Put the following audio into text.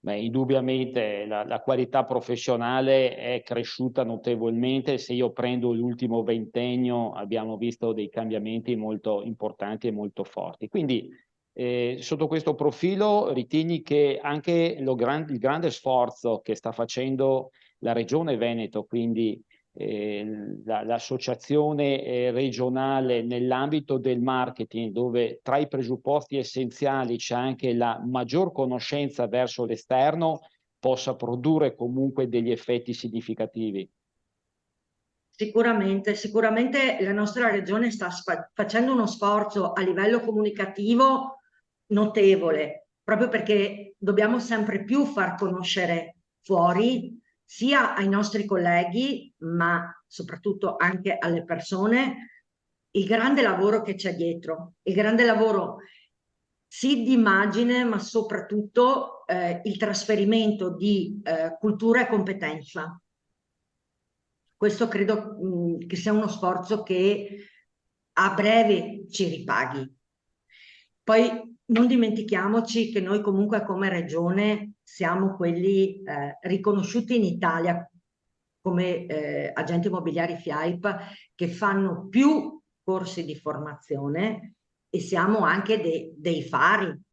Beh, indubbiamente la qualità professionale è cresciuta notevolmente. Se io prendo l'ultimo ventennio, abbiamo visto dei cambiamenti molto importanti e molto forti. Quindi, sotto questo profilo, ritieni che anche il grande sforzo che sta facendo la Regione Veneto, quindi l'associazione regionale nell'ambito del marketing, dove tra i presupposti essenziali c'è anche la maggior conoscenza verso l'esterno, possa produrre comunque degli effetti significativi. Sicuramente, sicuramente la nostra regione sta facendo uno sforzo a livello comunicativo notevole, proprio perché dobbiamo sempre più far conoscere fuori, sia ai nostri colleghi, ma soprattutto anche alle persone, il grande lavoro che c'è dietro, il grande lavoro sì di immagine, ma soprattutto il trasferimento di cultura e competenza. Questo credo che sia uno sforzo che a breve ci ripaghi. Poi non dimentichiamoci che noi comunque come regione siamo quelli riconosciuti in Italia come agenti immobiliari FIAIP che fanno più corsi di formazione e siamo anche dei fari